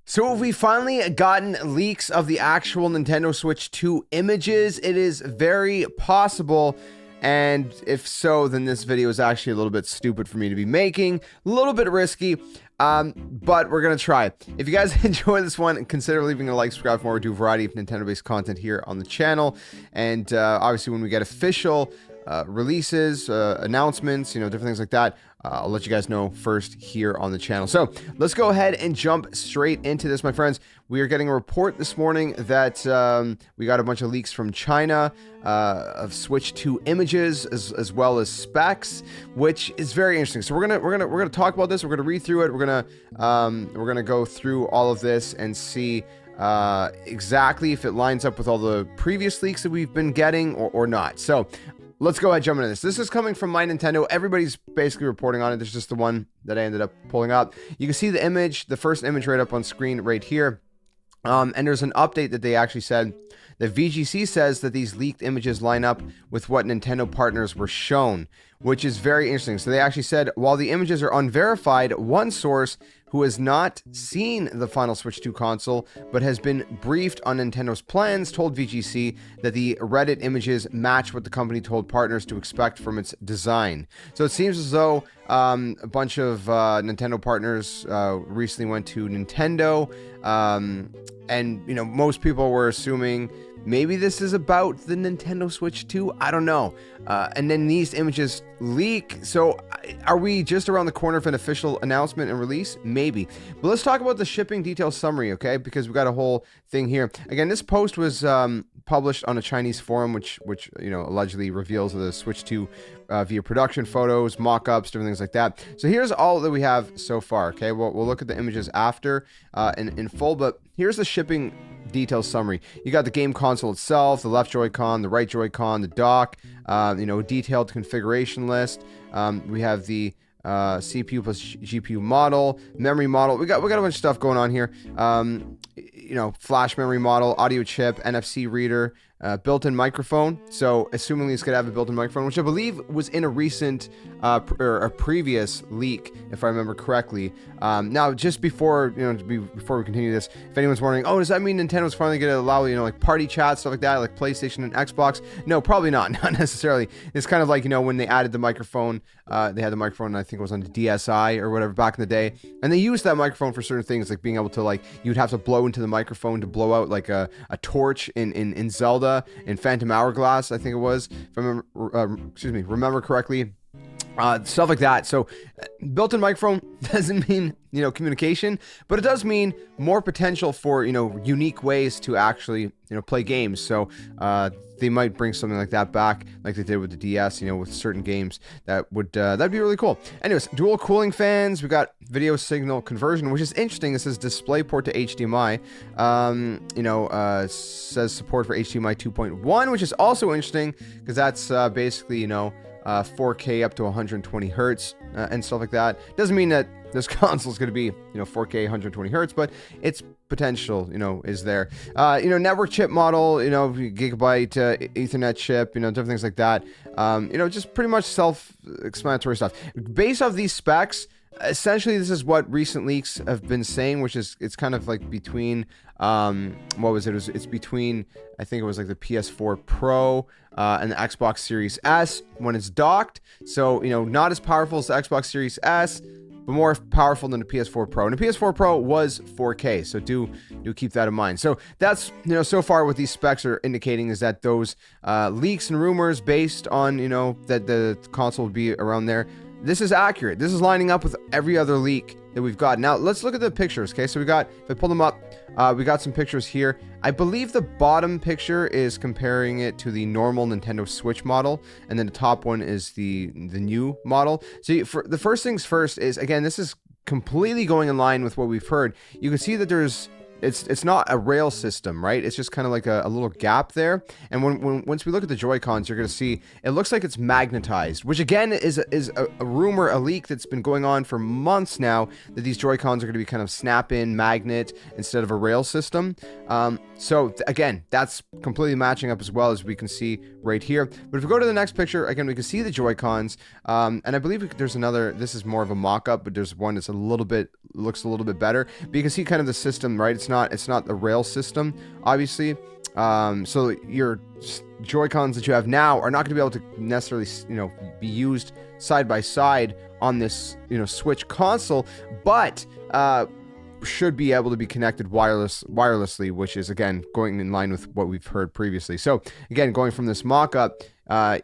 So have we finally gotten leaks of the actual Nintendo Switch 2 images? It is very possible, and if so, then this video is actually a little bit stupid for me to be making, a little bit risky, but we're gonna try. If you guys enjoy this one, consider leaving a like, subscribe for more. We do a variety of Nintendo-based content here on the channel, and obviously when we get official releases, announcements, different things like that, I'll let you guys know first here on the channel. So let's go ahead and jump straight into this, my friends. We are getting a report this morning that we got a bunch of leaks from China of Switch 2 images as well as specs, which is very interesting. So we're gonna talk about this. We're gonna read through it. We're gonna go through all of this and see exactly if it lines up with all the previous leaks that we've been getting or not. So let's go ahead and jump into this. This is coming from My Nintendo. Everybody's basically reporting on it. There's just the one that I ended up pulling up. You can see the image, the first image right up on screen right here. And there's an update that they actually said that VGC says that these leaked images line up with what Nintendo partners were shown, which is very interesting. So they actually said, while the images are unverified, one source who has not seen the final Switch 2 console, but has been briefed on Nintendo's plans, told VGC that the Reddit images match what the company told partners to expect from its design. So it seems as though a bunch of Nintendo partners recently went to Nintendo, and most people were assuming maybe this is about the Nintendo Switch 2. I don't know. And then these images leak. So are we just around the corner for an official announcement and release? Maybe. But let's talk about the shipping details summary, okay? Because we got a whole thing here. Again, this post was published on a Chinese forum, which allegedly reveals the Switch 2 via production photos, mock-ups, different things like that. So here's all that we have so far, okay? We'll look at the images after in full, but here's the shipping details summary. You got the game console itself, the left Joy-Con, the right Joy-Con, the dock, detailed configuration list. We have the CPU plus GPU model, memory model. We got a bunch of stuff going on here. Flash memory model, audio chip, NFC reader, built-in microphone. So assuming it's gonna have a built-in microphone, which I believe was in a recent or a previous leak, if I remember correctly. Now, just before before we continue this, if anyone's wondering, oh, does that mean Nintendo's finally gonna allow like party chat, stuff like that, like PlayStation and Xbox? No, probably not. Not necessarily. It's kind of like when they added the microphone. They had the microphone, I think it was on the DSi or whatever back in the day, and they used that microphone for certain things, like being able to you'd have to blow into the microphone to blow out like a torch in Zelda. In Phantom Hourglass, I think it was, if I remember correctly. Stuff like that. So built-in microphone doesn't mean communication, but it does mean more potential for unique ways to actually play games. So they might bring something like that back, like they did with the DS, with certain games. That'd be really cool. Anyways, dual cooling fans. We got video signal conversion, which is interesting. It says DisplayPort to HDMI. Says support for HDMI 2.1, which is also interesting because that's basically 4K up to 120 hertz and stuff like that. Doesn't mean that this console is going to be 4K 120 hertz, but its potential is there. Network chip model, gigabyte Ethernet chip, different things like that. Just pretty much self-explanatory stuff based off these specs. Essentially, this is what recent leaks have been saying, which is it's kind of like between what was it? It's between, I think it was like the PS4 Pro and the Xbox Series S when it's docked. So not as powerful as the Xbox Series S, but more powerful than the PS4 Pro. And the PS4 Pro was 4K, so do keep that in mind. So that's so far what these specs are indicating is that those leaks and rumors based on that the console would be around there. This is accurate. This is lining up with every other leak that we've got. Now, let's look at the pictures, okay? So we got, if I pull them up, we got some pictures here. I believe the bottom picture is comparing it to the normal Nintendo Switch model, and then the top one is the new model. So for the first things first is, again, this is completely going in line with what we've heard. You can see that there's it's not a rail system, right? It's just kind of like a little gap there. And once we look at the Joy-Cons, you're going to see it looks like it's magnetized, which again is a rumor, a leak that's been going on for months now, that these Joy-Cons are going to be kind of snap-in magnet instead of a rail system. So again, that's completely matching up as well, as we can see right here. But if we go to the next picture, again, we can see the Joy-Cons, and I believe there's another, this is more of a mock-up, but there's one that's looks a little bit better. But you can see kind of the system, right? It's not the rail system, obviously. So your Joy-Cons that you have now are not going to be able to necessarily, be used side by side on this, Switch console, but should be able to be connected wirelessly, which is again going in line with what we've heard previously. So again, going from this mock-up,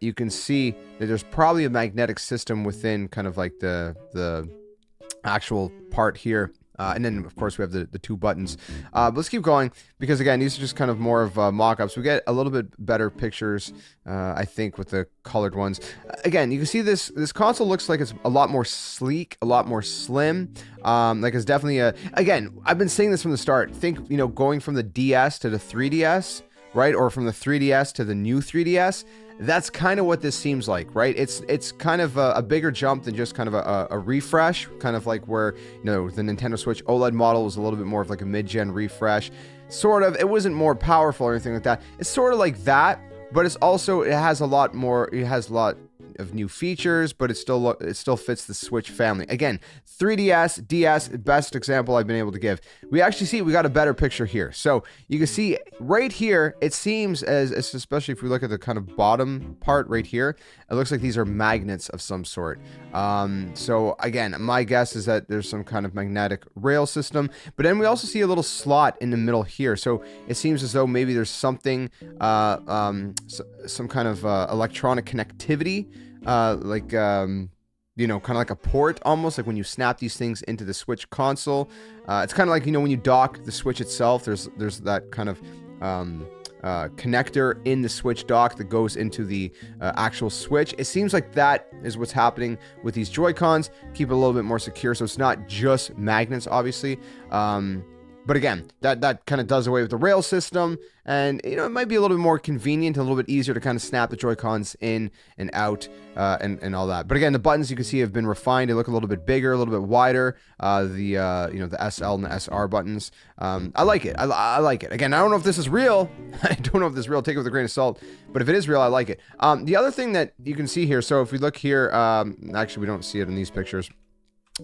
you can see that there's probably a magnetic system within kind of like the actual part here. And then, of course, we have the two buttons. But let's keep going, because, again, these are just kind of more of mock-ups. We get a little bit better pictures, I think, with the colored ones. Again, you can see this console looks like it's a lot more sleek, a lot more slim. Like, it's definitely again, I've been saying this from the start. Think, going from the DS to the 3DS, right? Or from the 3DS to the new 3DS. That's kind of what this seems like, right? It's kind of a bigger jump than just kind of a refresh, kind of like where, the Nintendo Switch OLED model was a little bit more of like a mid-gen refresh. Sort of, it wasn't more powerful or anything like that. It's sort of like that, but it has a lot of new features, but it still fits the Switch family. Again, 3DS, DS, best example I've been able to give. We actually see we got a better picture here. So you can see right here, it seems especially if we look at the kind of bottom part right here, it looks like these are magnets of some sort. So again, my guess is that there's some kind of magnetic rail system, but then we also see a little slot in the middle here. So it seems as though maybe there's something, some kind of electronic connectivity, kind of like a port, almost like when you snap these things into the Switch console. It's kind of like, when you dock the Switch itself, there's that kind of connector in the Switch dock that goes into the actual Switch. It seems like that is what's happening with these Joy-Cons. Keep it a little bit more secure, so it's not just magnets, obviously. But again, that kind of does away with the rail system, and it might be a little bit more convenient, a little bit easier to kind of snap the Joy-Cons in and out, and all that. But again, the buttons you can see have been refined. They look a little bit bigger, a little bit wider. The SL and the SR buttons. I like it. I like it. Again, I don't know if this is real. I don't know if this is real. Take it with a grain of salt. But if it is real, I like it. The other thing that you can see here. So if we look here, actually we don't see it in these pictures.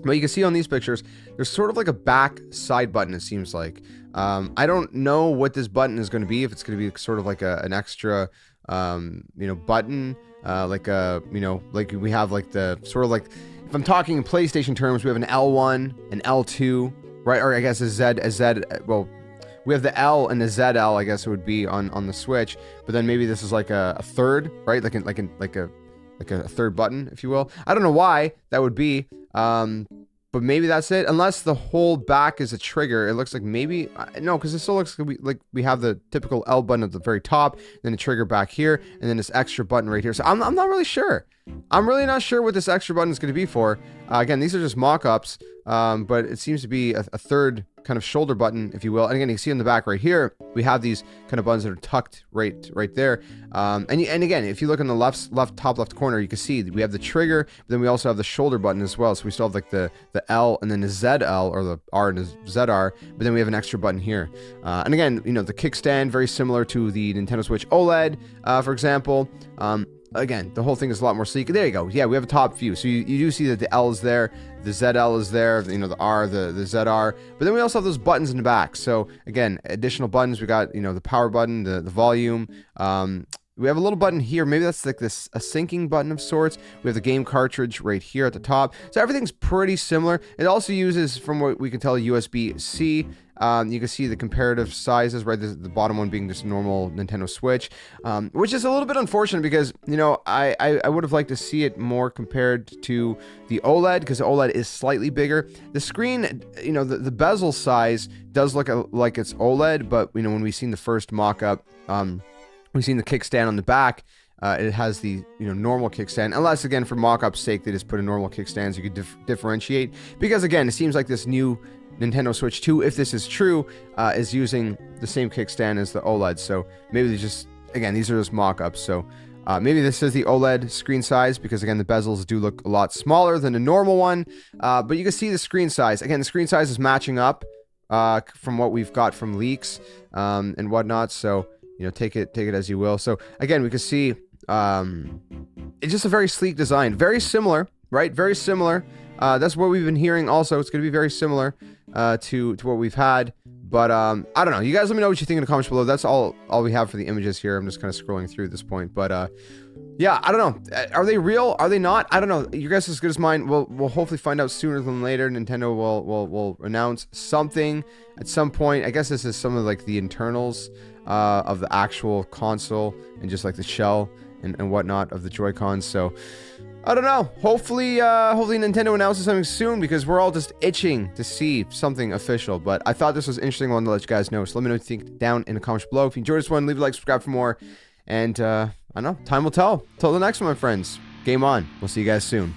But you can see on these pictures, there's sort of like a back side button, it seems like. I don't know what this button is going to be, if it's going to be sort of like an extra, button, like we have like the, sort of like, if I'm talking in PlayStation terms, we have an L1, an L2, right? Or I guess well, we have the L and the ZL, I guess it would be on the Switch, but then maybe this is like a third, right? Like a third button, if you will. I don't know why that would be, but maybe that's it. Unless the whole back is a trigger, it looks like maybe no, because it still looks like we have the typical L button at the very top, then a trigger back here, and then this extra button right here. So I'm not really sure. I'm really not sure what this extra button is going to be for. Again, these are just mock-ups, but it seems to be a third kind of shoulder button, if you will. And again, you can see in the back right here, we have these kind of buttons that are tucked right there. And again, if you look in the top left corner, you can see that we have the trigger, but then we also have the shoulder button as well. So we still have like the L and then the ZL, or the R and the ZR, but then we have an extra button here. And again, the kickstand, very similar to the Nintendo Switch OLED, for example. Again, the whole thing is a lot more sleek. There you go. Yeah, we have a top view. So you do see that the L is there, the ZL is there, the R, the ZR. But then we also have those buttons in the back. So again, additional buttons. We got, the power button, the volume. We have a little button here. Maybe that's like a syncing button of sorts. We have the game cartridge right here at the top. So everything's pretty similar. It also uses, from what we can tell, USB-C. You can see the comparative sizes, right? The bottom one being just a normal Nintendo Switch, which is a little bit unfortunate because, I would have liked to see it more compared to the OLED, because the OLED is slightly bigger. The screen, the bezel size does look like it's OLED, but, when we've seen the first mock-up, we've seen the kickstand on the back. It has the normal kickstand, unless again for mock-up's sake they just put a normal kickstand so you could differentiate. Because again, it seems like this new Nintendo Switch 2, if this is true, is using the same kickstand as the OLED. So maybe they just, again, these are just mock-ups. So maybe this is the OLED screen size, because again, the bezels do look a lot smaller than a normal one. But you can see the screen size. Again, the screen size is matching up from what we've got from leaks and whatnot. So, you know, take it as you will. So again, we can see it's just a very sleek design, very similar, right? Very similar. That's what we've been hearing. Also, it's going to be very similar to what we've had. But I don't know. You guys let me know what you think in the comments below. That's all we have for the images here. I'm just kind of scrolling through at this point. But yeah, I don't know. Are they real? Are they not? I don't know. Your guess is as good as mine. We'll hopefully find out sooner than later. Nintendo will announce something at some point. I guess this is some of like the internals of the actual console and just like the shell and whatnot of the Joy-Cons. So I don't know. Hopefully Nintendo announces something soon, because we're all just itching to see something official. But I thought this was an interesting one to let you guys know. So let me know what you think down in the comments below. If you enjoyed this one, leave a like, subscribe for more. And I don't know, time will tell. Till the next one, my friends. Game on. We'll see you guys soon.